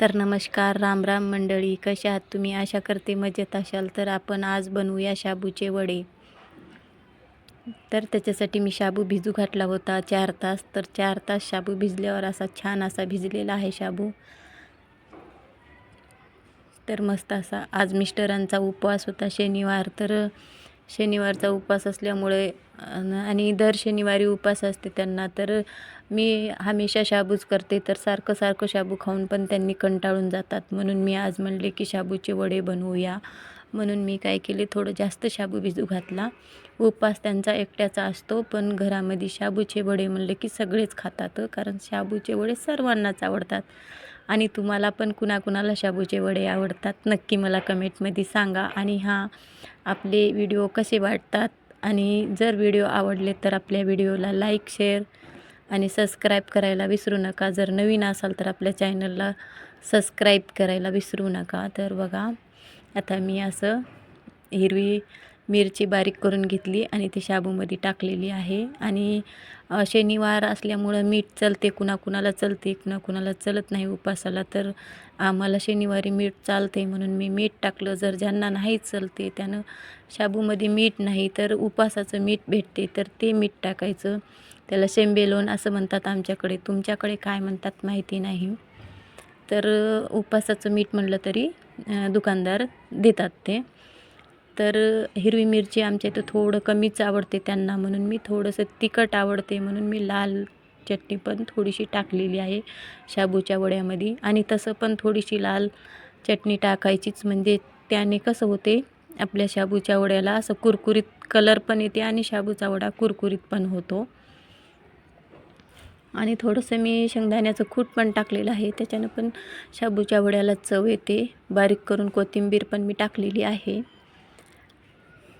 तर नमस्कार, राम राम मंडळी, कशा आहात तुम्ही? आशा करते मजेत असाल. तर आपण आज बनवूया शाबूचे वडे. तर त्याच्यासाठी मी शाबू भिजू घातला होता 4 तास. तर 4 तास शाबू भिजल्यावर असा छान असा भिजलेला आहे शाबू. तर मस्त असा आज मिस्टरांचा उपवास होता शनिवार. तर शनिवारचा उपवास असल्यामुळे आणि दर शनिवारी उपवास असते त्यांना. तर मी हमेशा शाबूच करते. तर सारखं सारखं शाबू खाऊन पण त्यांनी कंटाळून जातात. म्हणून मी आज म्हणले की शाबूचे वडे बनवूया. म्हणून मी काय केले, थोडं जास्त शाबू भिजू घातला. उपवास त्यांचा एकट्याचा असतो, पण घरामध्ये शाबूचे वडे म्हणले की सगळेच खातात. कारण शाबूचे वडे सर्वांनाच आवडतात. आणि तुम्हाला पण कुणाकुणाला शाबूचे वडे आवडतात नक्की मला कमेंटमध्ये सांगा. आणि आपले व्हिडिओ कसे वाटतात, आणि जर व्हिडिओ आवडले तर आपल्या व्हिडिओला लाईक, शेअर आणि सबस्क्राईब करायला विसरू नका. जर नवीन असाल तर आपल्या चॅनलला सबस्क्राईब करायला विसरू नका. तर बघा, आता मी असं हिरवी मिरची बारीक करून घेतली आणि ती शाबूमध्ये टाकलेली आहे. आणि शनिवार असल्यामुळं मीठ चलते, कुणाकुणाला चलते, कुणाकुणाला चलत नाही उपासाला. तर आम्हाला शनिवारी मीठ चालते म्हणून मी मीठ टाकलं. जर ज्यांना नाही चलते, त्यानं शाबूमध्ये मीठ नाही तर उपासाचं मीठ भेटते, तर ते मीठ टाकायचं. त्याला शेंबेलोण असं म्हणतात आमच्याकडे, तुमच्याकडे काय म्हणतात माहिती नाही. तर उपासाचं मीठ म्हटलं तरी दुकानदार देतात ते. तर हिरवी मिरची आमच्या इथं थोडं कमीच आवडते त्यांना, म्हणून मी थोडंसं तिखट आवडते म्हणून मी लाल चटणी पण थोडीशी टाकलेली आहे शाबूच्या वड्यामध्ये. आणि तसं पण थोडीशी लाल चटणी टाकायचीच, म्हणजे त्याने कसं होते, आपल्या शाबूच्या वड्याला असं कुरकुरीत कलर पण येते आणि शाबूचा वडा कुरकुरीत पण होतो. आणि थोडंसं मी शेंगदाण्याचं कूट पण टाकलेलं आहे, त्याच्यानं पण शाबूच्या वड्याला चव येते. बारीक करून कोथिंबीर पण मी टाकलेली आहे.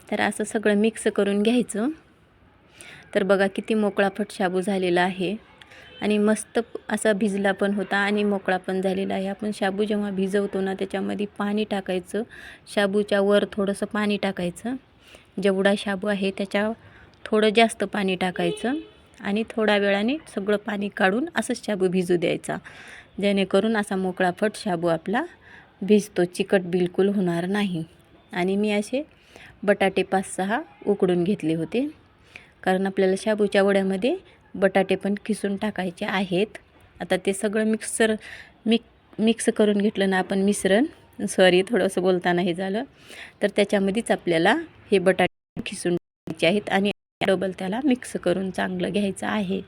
तर असं सगळं मिक्स करून घ्यायचं. तर बघा किती मोकळाफट शाबू झालेला आहे आणि मस्त असा भिजला पण होता आणि मोकळा पण झालेला आहे. आपण शाबू जेव्हा भिजवतो ना, त्याच्यामध्ये पाणी टाकायचं. शाबूच्या वर थोडंसं पाणी टाकायचं. जेवढा शाबू आहे त्याच्या थोडं जास्त पाणी टाकायचं आणि थोड्या वेळाने सगळं पाणी काढून असंच शाबू भिजू द्यायचा, जेणेकरून असा मोकळाफट शाबू आपला भिजतो, चिकट बिलकुल होणार नाही. आणि मी असे बटाटे 5-6 उकडून घेतले होते, कारण आपल्याला शाबूच्या वड्यामध्ये बटाटे पण किसून टाकायचे आहेत. आता ते सगळं मिक्स करून घेतलं ना आपण मिश्रण, सॉरी थोडंसं बोलताना हे झालं. तर त्याच्यामध्येच आपल्याला हे बटाटे किसून टाकायचे आहेत आणि डबल त्याला मिक्स करून चांगलं घ्यायचं आहे.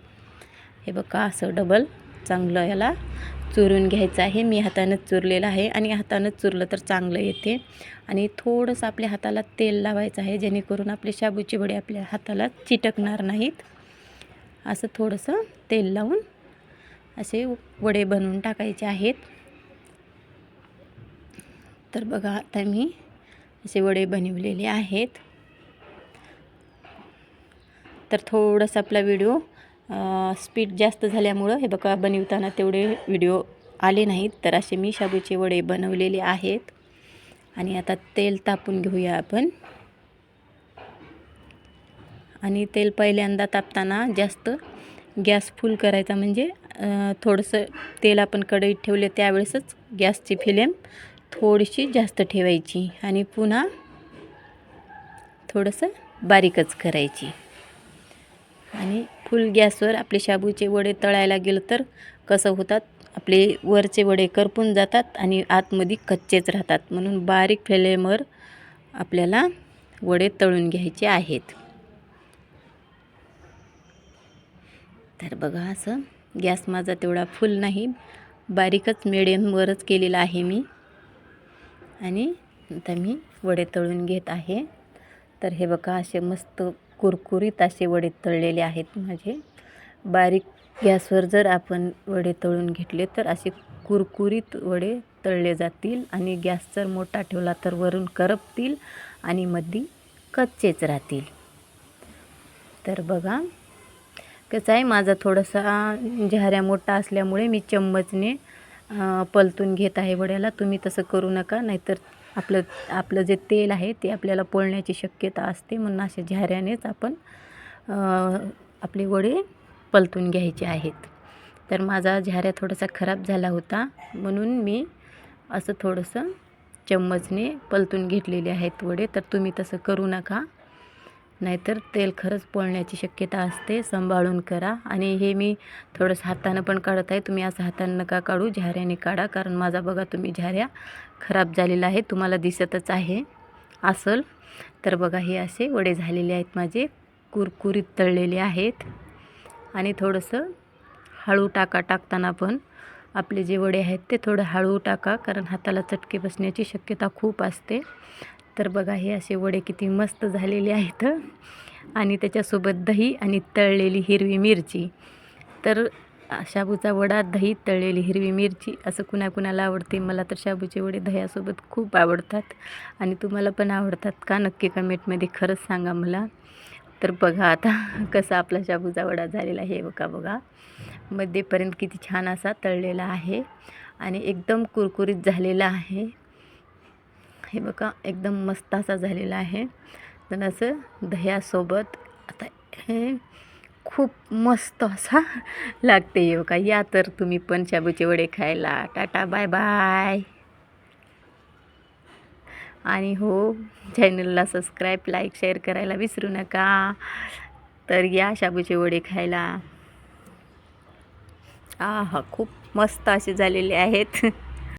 हे बघा, असं डबल चांगलं याला चुरून घ्यायचं आहे. मी हातानंच चुरलेलं आहे आणि हातानंच चुरलं तर चांगलं येते. आणि थोडंसं आपल्या हाताला तेल लावायचं आहे, जेणेकरून आपले शाबूचे वडे आपल्या हाताला चिटकणार नाहीत. असं थोडंसं तेल लावून असे वडे बनवून टाकायचे आहेत. तर बघा, आता मी असे वडे बनवलेले आहेत. तर थोडंसं आपला व्हिडिओ स्पीड जास्त झाल्यामुळं हे बघा, बनवताना तेवढे व्हिडिओ आले नाहीत. तर असे मी शाबूचे वडे बनवलेले आहेत. आणि आता तेल तापून घेऊया आपण. आणि तेल पहिल्यांदा तापताना जास्त गॅस फुल करायचा, म्हणजे थोडंसं तेल आपण कढईत ठेवले त्यावेळेसच गॅसची फ्लेम थोडीशी जास्त ठेवायची आणि पुन्हा थोडंसं बारीकच करायची. आणि फुल गॅसवर आपले शाबूचे वडे तळायला गेलं तर कसं होतात, आपले वरचे वडे करपून जातात आणि आतमध्ये कच्चेच राहतात. म्हणून बारीक फ्लेमवर आपल्याला वडे तळून घ्यायचे आहेत. तर बघा, असं गॅस माझा तेवढा फुल नाही, बारीकच मिडियमवरच केलेला आहे मी. आणि आता मी वडे तळून घेत आहे. तर हे बघा, असे मस्त कुरकुरीत असे वडे तळलेले आहेत माझे. बारीक गॅसवर जर आपण वडे तळून घेतले तर असे कुरकुरीत वडे तळले जातील. आणि गॅस जर मोठा ठेवला तर वरून करपतील आणि मध्ये कच्चेच राहतील. तर बघा कसं आहे, माझा थोडासा झाऱ्या मोठा असल्यामुळे मी चम्मचने पलटून घेत आहे वड्याला. तुम्ही तसं करू नका, नाहीतर आपलं जे तेल आहे ते आपल्याला पोळण्याची शक्यता असते. म्हणून अशा झाऱ्यानेच आपण आपले वडे पलटून घ्यायचे आहेत. तर माझा झाऱ्या थोडासा खराब झाला होता, म्हणून मी असं थोडंसं चम्मचने पलटून घेतलेले आहेत वडे. तर तुम्ही तसं करू नका, नाहीतर तेल खरंच पोळण्याची शक्यता असते. सांभाळून करा. आणि हे मी थोडंसं हातानं पण काढत आहे. तुम्ही असं हातानं नका काढू, झाऱ्याने काढा. कारण माझा बघा तुम्ही झाऱ्या खराब झालेला आहे, तुम्हाला दिसतच आहे असेल. तर बघा हे असे वडे झालेले आहेत माझे, कुरकुरीत तळलेले आहेत. आणि थोडंसं हळू टाकताना पण आपले जे वडे आहेत ते थोडं हळू टाका, कारण हाताला चटके बसण्याची शक्यता खूप असते. तर बघा हे असे वडे किती मस्त झालेले आहेत. आणि त्याच्यासोबत दही आणि तळलेली हिरवी मिरची. तर शाबूचा वडा, दही, तळलेली हिरवी मिरची असं कुणाकुणाला आवडते. मला तर शाबूचे वडे दह्यासोबत खूप आवडतात. आणि तुम्हाला पण आवडतात का, नक्की कमेंटमध्ये खरंच सांगा मला. तर बघा आता कसा आपला शाबूचा वडा झालेला आहे. बघा मध्येपर्यंत किती छान असा तळलेला आहे आणि एकदम कुरकुरीत झालेला आहे. हे बघा एकदम मस्त असा झालेला आहे. तर असं दह्यासोबत आता हे खूप मस्त असा लागते. हे बघा, या तर तुम्ही पण शाबूचे वडे खायला. Ta-ta bye bye. आणि हो, चॅनलला सबस्क्राईब, लाईक, शेअर करायला विसरू नका. तर या शाबूचे वडे खायला. खूप मस्त असे झालेले आहेत.